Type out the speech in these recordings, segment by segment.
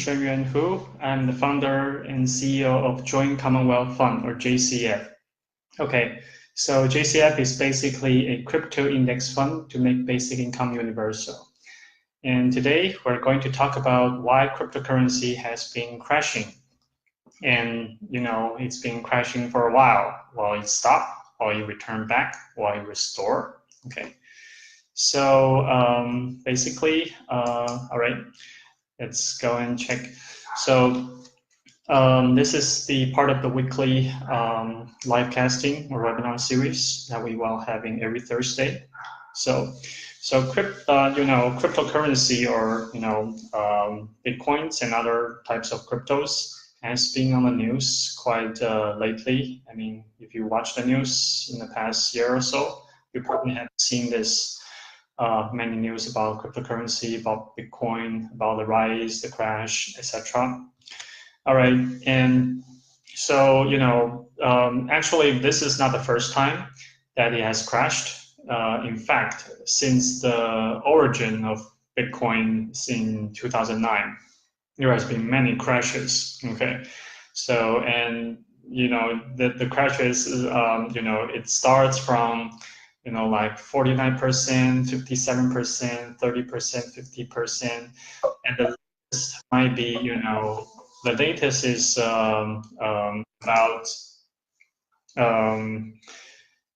Shenyuan Hu. I'm the founder and CEO of Joint Commonwealth Fund, or JCF. Okay, so JCF is basically a crypto index fund to make basic income universal. And today we're going to talk about why cryptocurrency has been crashing. And it's been crashing for a while. Will it stop? Will it return back? Will it restore? Okay. So basically, all right, let's go and check. So this is the part of the weekly live casting or webinar series that we will having every Thursday. So cryptocurrency or Bitcoins and other types of cryptos has been on the news quite lately. I mean, if you watch the news in the past year or so, you probably have seen this many news about cryptocurrency, about Bitcoin, about the rise, the crash, etc. All right, and so actually, this is not the first time that it has crashed. In fact, since the origin of Bitcoin in 2009, there has been many crashes. Okay, so and the crashes, it starts from like 49%, 57%, 30%, 50%, and the latest might be the latest is about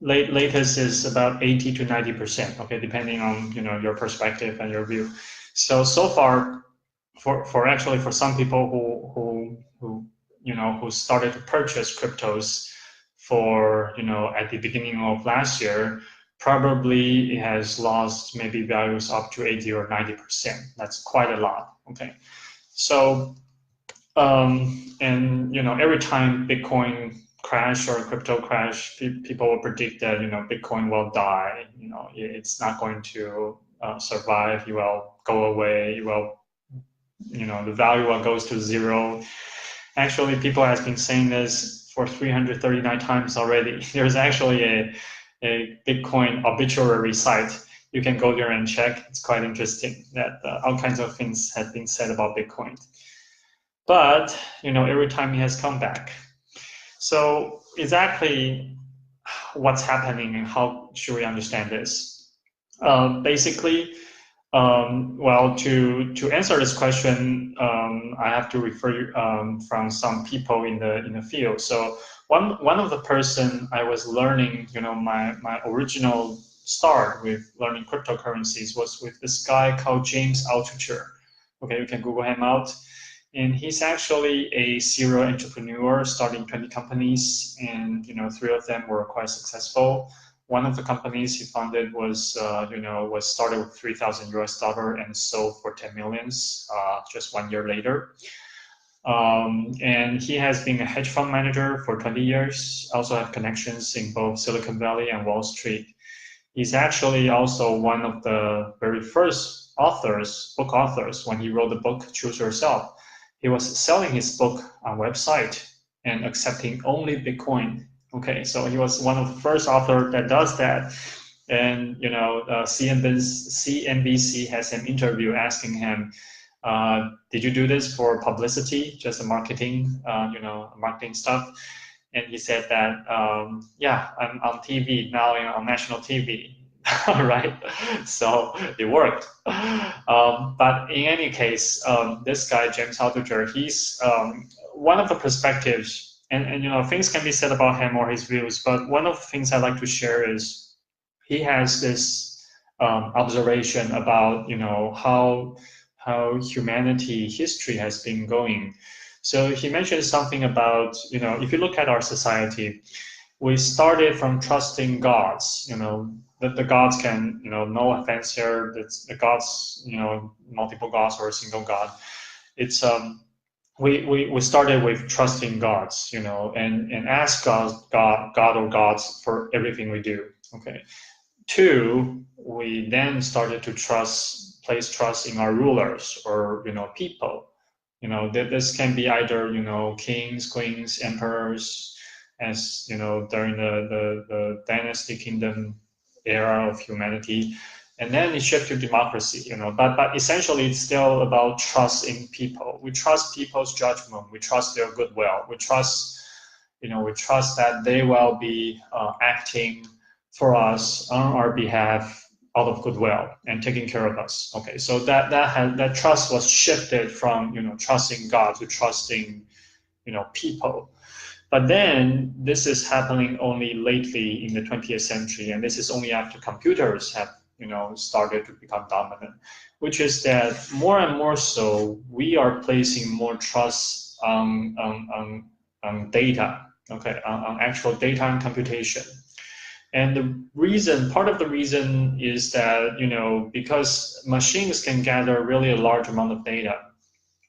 latest is about 80 to 90%. Okay, depending on your perspective and your view. So far, for some people who started to purchase cryptos for at the beginning of last year, probably it has lost maybe values up to 80 or 90%. That's quite a lot. Okay, so and every time Bitcoin crash or crypto crash, people will predict that Bitcoin will die. It's not going to survive. It will go away. It will the value will goes to zero. Actually, people has been saying this for 339 times already. There's actually a Bitcoin obituary site. You can go there and check. It's quite interesting that all kinds of things have been said about Bitcoin. But every time it has come back. So exactly what's happening and how should we understand this? Basically, well, to answer this question, I have to refer from some people in the field. So one of the person I was learning, my original start with learning cryptocurrencies was with this guy called James Altucher. Okay, you can Google him out. And he's actually a serial entrepreneur, starting 20 companies, and 3 of them were quite successful. One of the companies he founded was started with $3,000 and sold for 10 millions just 1 year later. And he has been a hedge fund manager for 20 years. Also have connections in both Silicon Valley and Wall Street. He's actually also one of the very first book authors, when he wrote the book Choose Yourself. He was selling his book on website and accepting only Bitcoin. Okay, so he was one of the first authors that does that. And CNBC has an interview asking him, did you do this for publicity, just the marketing, marketing stuff? And he said that, yeah, I'm on TV now, on national TV. Right, so it worked. But in any case, this guy James Altucher, he's one of the perspectives, and things can be said about him or his views. But one of the things I like to share is he has this observation about how humanity history has been going. So he mentioned something about if you look at our society, we started from trusting gods. That the gods can, no offense here, the gods, multiple gods or a single god. It's we started with trusting gods, and ask God or gods for everything we do. Okay. 2, we then started to place trust in our rulers or people. This can be either kings, queens, emperors, as during the dynasty kingdom era of humanity, And then it shifted to democracy, but essentially it's still about trust in people. We trust people's judgment. We trust their goodwill. We trust that they will be acting for us on our behalf out of goodwill and taking care of us. Okay, so that trust was shifted from trusting God to trusting people. But then this is happening only lately in the 20th century, and this is only after computers have started to become dominant, which is that more and more so we are placing more trust on data, okay, on actual data and computation. And part of the reason is that, because machines can gather really a large amount of data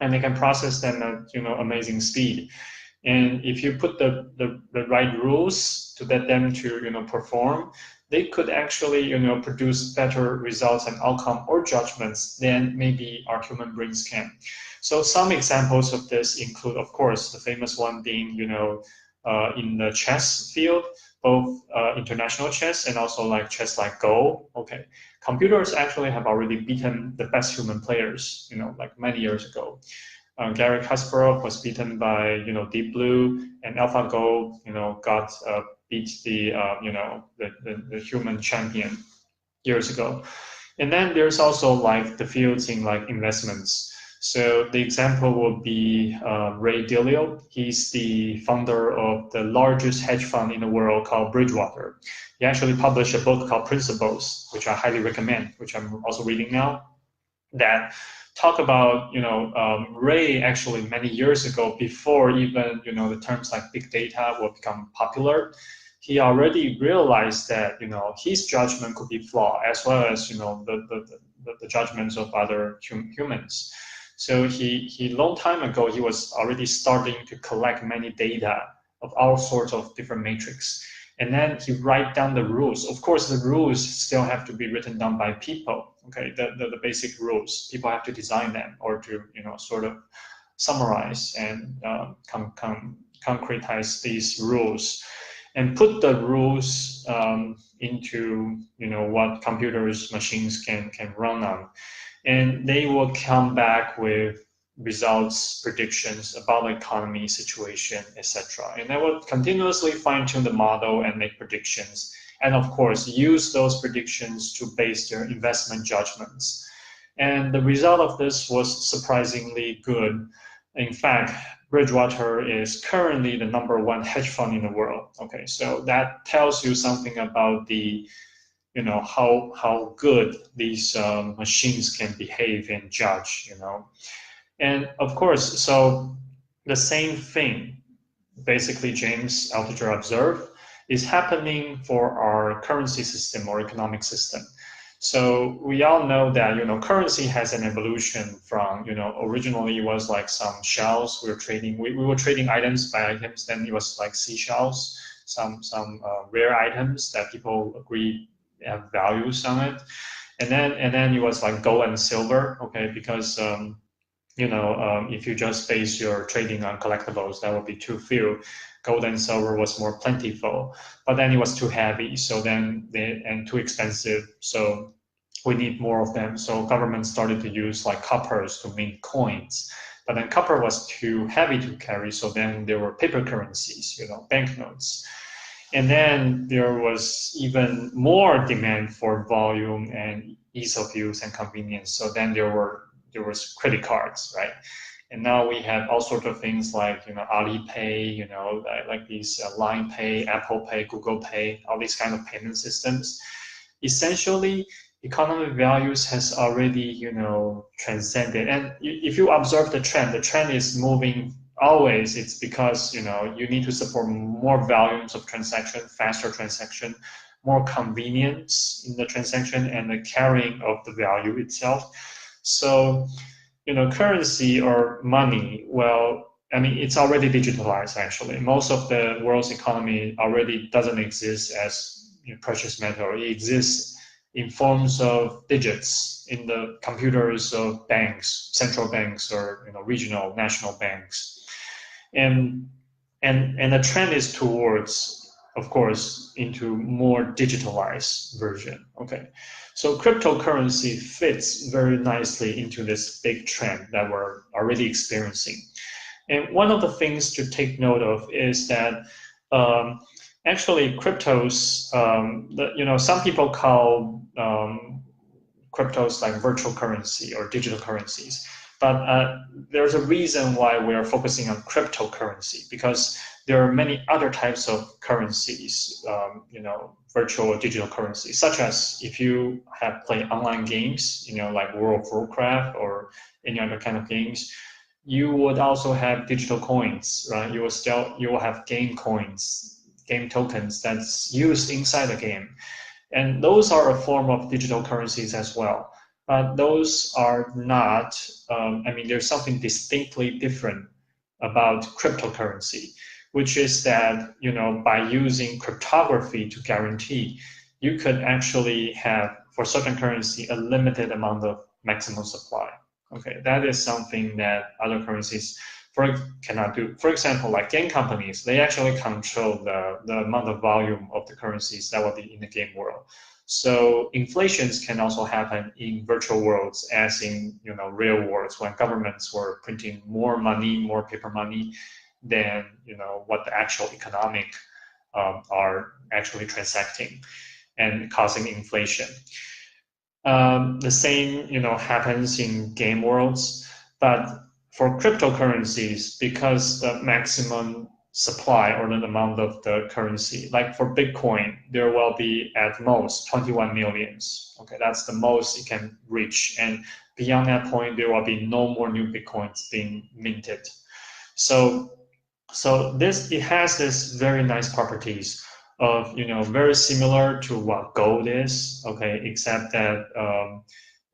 and they can process them at, amazing speed. And if you put the right rules to let them to, perform, they could actually, produce better results and outcome or judgments than maybe our human brains can. So some examples of this include, of course, the famous one being, in the chess field, both international chess and also like chess like Go. Okay, computers actually have already beaten the best human players, like many years ago. Garry Kasparov was beaten by Deep Blue, and AlphaGo beat the human champion years ago. And then there's also like the fields in like investments. So the example would be Ray Dalio. He's the founder of the largest hedge fund in the world called Bridgewater. He actually published a book called Principles, which I highly recommend, which I'm also reading now, that talk about, Ray actually many years ago, before even, the terms like big data will become popular, he already realized that, his judgment could be flawed, as well as, the judgments of other humans. So he long time ago, he was already starting to collect many data of all sorts of different metrics. And then he write down the rules. Of course, the rules still have to be written down by people. Okay, the basic rules. People have to design them or to sort of summarize and concretize these rules, and put the rules into what computers, machines can run on, and they will come back with results, predictions about the economy, situation, etc. And they will continuously fine-tune the model and make predictions, and of course use those predictions to base their investment judgments. And the result of this was surprisingly good. In fact, Bridgewater is currently the #1 hedge fund in the world. Okay, so that tells you something about the how good these machines can behave and judge. And of course, so the same thing, basically, James Altucher observed, is happening for our currency system or economic system. So we all know that currency has an evolution from originally it was like some shells we were trading items by items. Then it was like seashells, some rare items that people agree have values on it, and then it was like gold and silver. Okay, because if you just base your trading on collectibles, that would be too few. Gold and silver was more plentiful, but then it was too heavy, and too expensive. So we need more of them. So government started to use like coppers to mint coins, but then copper was too heavy to carry. So then there were paper currencies, banknotes. And then there was even more demand for volume and ease of use and convenience. So then there was credit cards, right? And now we have all sorts of things like Alipay, like these Line Pay, Apple Pay, Google Pay, all these kind of payment systems. Essentially, economic values has already transcended. And if you observe the trend is moving always. It's because you need to support more volumes of transaction, faster transaction, more convenience in the transaction, and the carrying of the value itself. So currency or money, well, I mean, it's already digitalized, actually. Most of the world's economy already doesn't exist as precious metal. It exists in forms of digits in the computers of banks, central banks, or regional, national banks. And the trend is towards of course, into more digitalized version. Okay, so cryptocurrency fits very nicely into this big trend that we're already experiencing. And one of the things to take note of is that actually cryptos, some people call cryptos like virtual currency or digital currencies. But there's a reason why we are focusing on cryptocurrency, because there are many other types of currencies, virtual or digital currencies, such as if you have played online games, like World of Warcraft or any other kind of games, you would also have digital coins, right? You will have game coins, game tokens that's used inside the game. And those are a form of digital currencies as well. But those are not, there's something distinctly different about cryptocurrency, which is that, by using cryptography to guarantee, you could actually have, for certain currency, a limited amount of maximum supply. Okay, that is something that other currencies cannot do. For example, like game companies, they actually control the amount of volume of the currencies that will be in the game world. So inflations can also happen in virtual worlds, as in real worlds, when governments were printing more money, more paper money than what the actual economic are actually transacting and causing inflation. The same happens in game worlds, but for cryptocurrencies, because the maximum supply or the amount of the currency, like for Bitcoin, there will be at most 21 millions. Okay, that's the most it can reach. And beyond that point, there will be no more new Bitcoins being minted. So it has this very nice properties of, very similar to what gold is, okay, except that,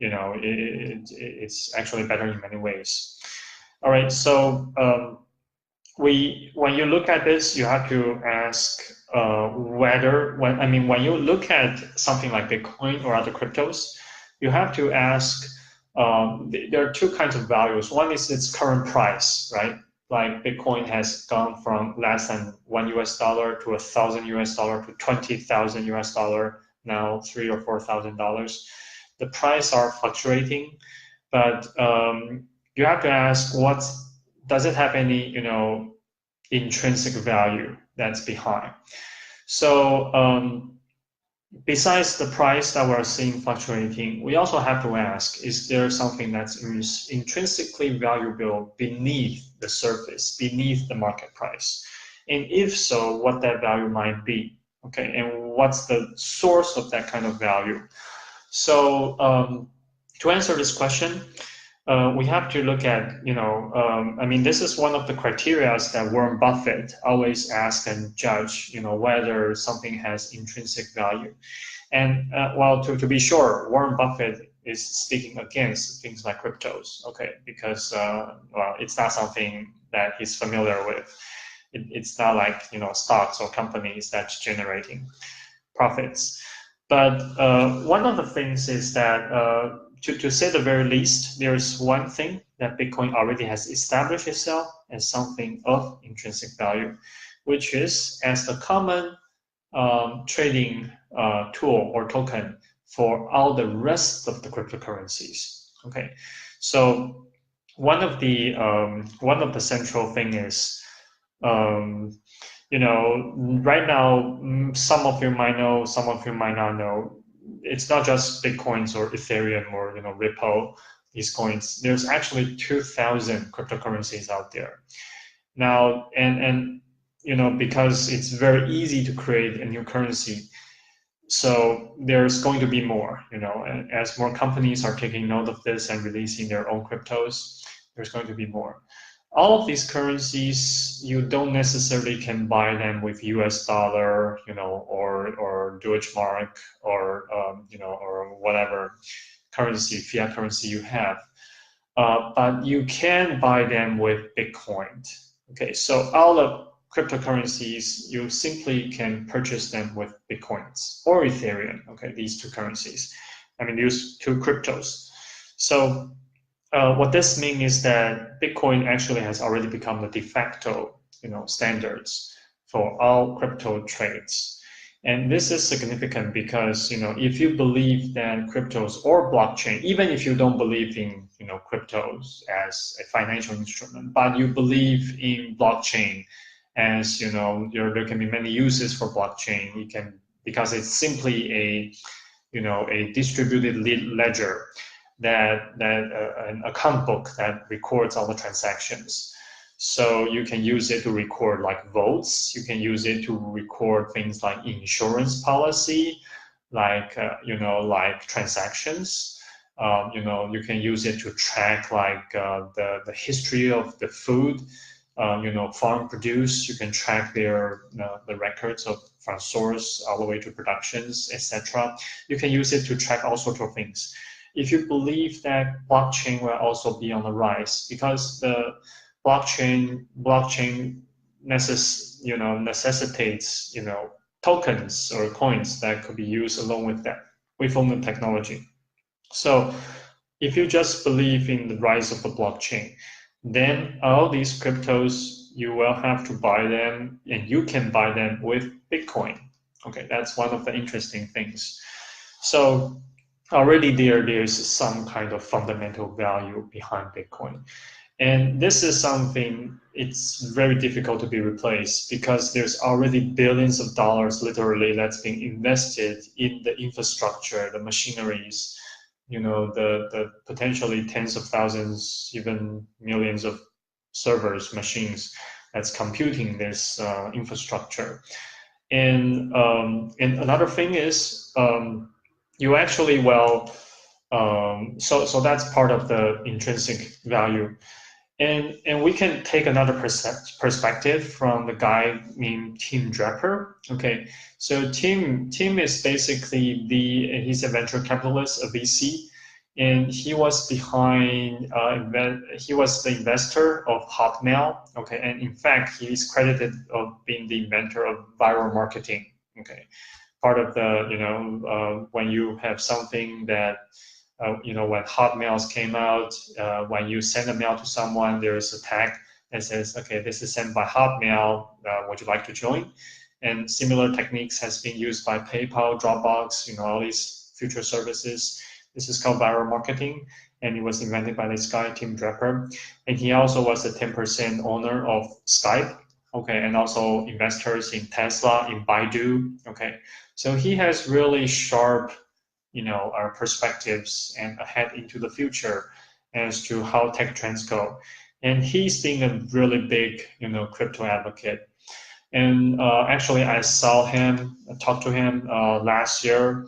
it's actually better in many ways. All right, so when you look at this, you have to ask when you look at something like Bitcoin or other cryptos, you have to ask, there are two kinds of values. One is its current price, right? Like Bitcoin has gone from less than $1 to $1,000 to 20,000 US dollar, now $3,000 or $4,000. The price are fluctuating, but you have to ask, does it have any intrinsic value that's behind? So besides the price that we're seeing fluctuating, we also have to ask, is there something that's intrinsically valuable beneath the surface, beneath the market price? And if so, what that value might be, okay? And what's the source of that kind of value? So to answer this question, we have to look at, this is one of the criteria that Warren Buffett always asks and judge, whether something has intrinsic value. And to be sure, Warren Buffett is speaking against things like cryptos, okay, because it's not something that he's familiar with. It's not like stocks or companies that's generating profits. But one of the things is that, to say the very least, there's one thing that Bitcoin already has established itself as something of intrinsic value, which is as the common trading tool or token for all the rest of the cryptocurrencies. Okay, so one of the central thing is, right now, some of you might know, some of you might not know, it's not just Bitcoins or Ethereum or Ripple, these coins. There's actually 2,000 cryptocurrencies out there now, and because it's very easy to create a new currency, so there's going to be more. And as more companies are taking note of this and releasing their own cryptos, there's going to be more. All of these currencies, you don't necessarily can buy them with US dollar, or Deutschmark, or or whatever currency, fiat currency you have. But you can buy them with Bitcoin. Okay, so all the cryptocurrencies, you simply can purchase them with Bitcoins or Ethereum. Okay, these two currencies. These two cryptos. So what this means is that Bitcoin actually has already become the de facto, standards for all crypto trades. And this is significant because, if you believe that cryptos or blockchain, even if you don't believe in, cryptos as a financial instrument, but you believe in blockchain as, there can be many uses for blockchain. Because it's simply a distributed ledger that an account book that records all the transactions. So you can use it to record like votes. You can use it to record things like insurance policy, like transactions. You can use it to track like the history of the food. Farm produce. You can track the records from source all the way to productions, etc. You can use it to track all sorts of things. If you believe that blockchain will also be on the rise, because the blockchain necessitates tokens or coins that could be used along with that within the technology. So if you just believe in the rise of the blockchain, then all these cryptos, you will have to buy them, and you can buy them with Bitcoin. Okay, that's one of the interesting things. So already there's some kind of fundamental value behind Bitcoin. And this is something, it's very difficult to be replaced because there's already billions of dollars literally that's being invested in the infrastructure, the machineries, the potentially tens of thousands, even millions of servers, machines that's computing this infrastructure. And another thing is you actually, so that's part of the intrinsic value. And we can take another perspective from the guy named Tim Draper. Okay, so Tim is basically he's a venture capitalist, a VC, and he was behind he was the investor of Hotmail. Okay, and in fact he is credited of being the inventor of viral marketing. Okay, part of the when you have something that when Hotmails came out, when you send a mail to someone, there is a tag that says, okay, this is sent by Hotmail, would you like to join? And similar techniques has been used by PayPal, Dropbox, all these future services. This is called viral marketing, and it was invented by this guy, Tim Draper. And he also was a 10% owner of Skype, okay, and also investors in Tesla, in Baidu, okay. So he has really sharp our perspectives and ahead into the future as to how tech trends go. And he's being a really big, crypto advocate. And actually, I saw him, talked to him last year,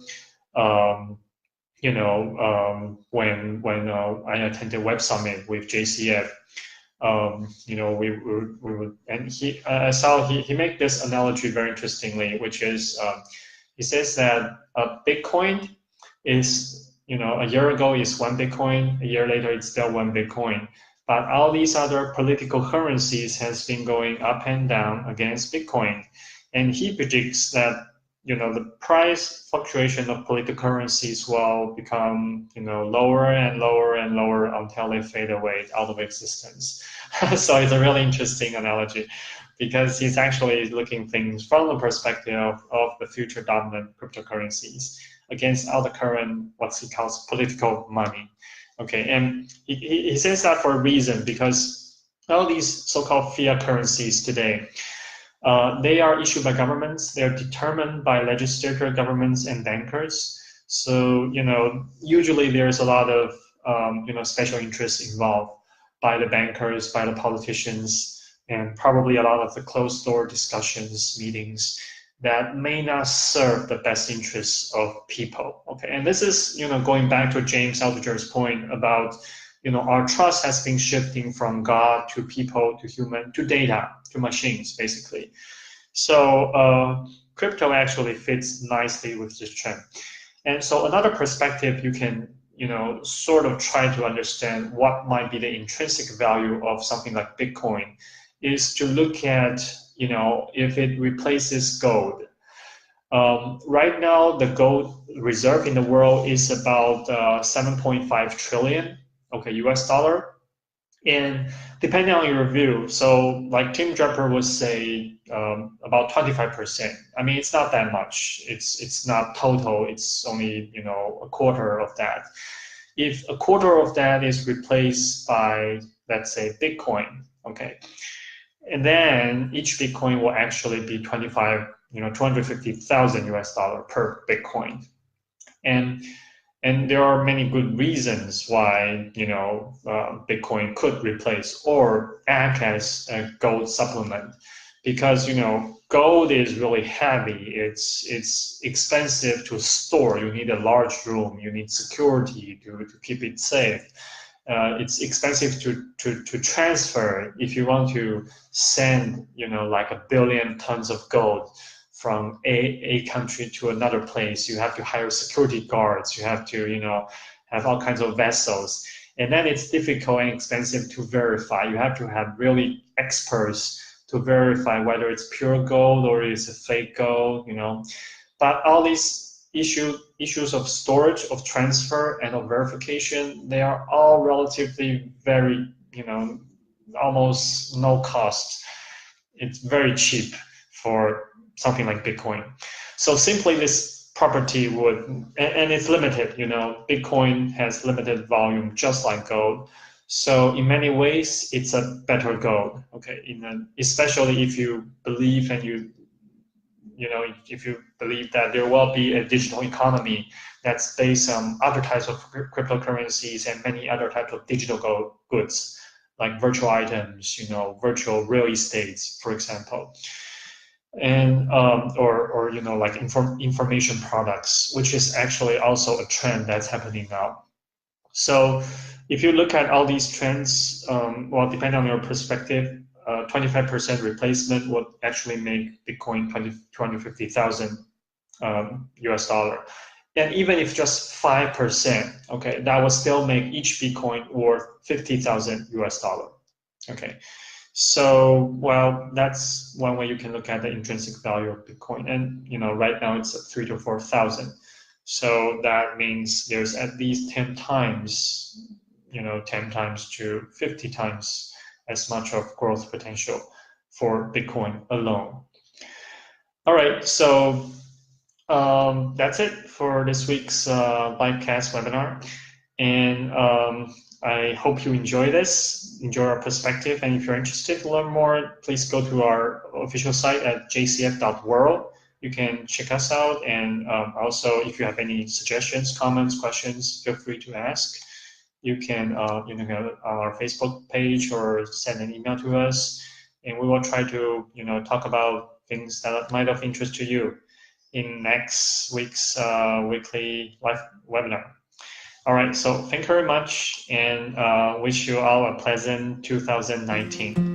when I attended Web Summit with JCF. I saw he made this analogy very interestingly, which is he says that Bitcoin is, a year ago is 1 Bitcoin, a year later it's still 1 Bitcoin. But all these other political currencies has been going up and down against Bitcoin. And he predicts that, the price fluctuation of political currencies will become, lower and lower and lower until they fade away out of existence. So it's a really interesting analogy because he's actually looking things from the perspective of the future dominant cryptocurrencies against all the current, what he calls political money. Okay, and he says that for a reason, because all these so-called fiat currencies today, they are issued by governments. They are determined by legislature, governments, and bankers. So, usually there's a lot of, special interests involved by the bankers, by the politicians, and probably a lot of the closed-door discussions, meetings that may not serve the best interests of people. Okay, and this is, going back to James Altucher's point about, our trust has been shifting from God to people, to human, to data, to machines, basically. So crypto actually fits nicely with this trend. And so another perspective you can, sort of try to understand what might be the intrinsic value of something like Bitcoin is to look at, if it replaces gold. Right now, the gold reserve in the world is about 7.5 trillion, okay, US dollar. And depending on your view, so like Tim Draper would say about 25%. I mean, it's not that much. It's not total. It's only, you know, a quarter of that. If a quarter of that is replaced by, let's say, Bitcoin, okay, and then each Bitcoin will actually be 25, you know, 250,000 US dollar per Bitcoin. And there are many good reasons why, you know, Bitcoin could replace or act as a gold supplement, because, you know, gold is really heavy. It's expensive to store. You need a large room. You need security to keep it safe. It's expensive to transfer. If you want to send, you know, like 1 billion tons of gold from a country to another place, you have to hire security guards. You have to, you know, have all kinds of vessels. And then it's difficult and expensive to verify. You have to have really experts to verify whether it's pure gold or it's a fake gold, you know. But all these issues of storage, of transfer, and of verification, they are all relatively very, you know, almost no cost. It's very cheap for something like Bitcoin. So simply this property would, and it's limited, you know, Bitcoin has limited volume just like gold. So in many ways, it's a better gold, okay? Especially if you believe and you know, if you believe that there will be a digital economy that's based on other types of cryptocurrencies and many other types of digital goods, like virtual items, you know, virtual real estates, for example, and or you know, like information products, which is actually also a trend that's happening now. So if you look at all these trends, well, depending on your perspective, 25% replacement would actually make Bitcoin 250,000 US dollar. And even if just 5%, okay, that would still make each Bitcoin worth 50,000 US dollar. Okay, so well, that's one way you can look at the intrinsic value of Bitcoin. And you know, right now it's at 3,000 to 4,000. So that means there's at least 10 times, you know, 10 times to 50 times as much of growth potential for Bitcoin alone. All right, so that's it for this week's Bytecast webinar. And I hope you enjoy this, enjoy our perspective. And if you're interested to learn more, please go to our official site at jcf.world. You can check us out. And also, if you have any suggestions, comments, questions, feel free to ask. You can you know, go on our Facebook page or send an email to us, and we will try to, you know, talk about things that might of interest to you in next week's weekly live webinar. All right, so thank you very much, and wish you all a pleasant 2019.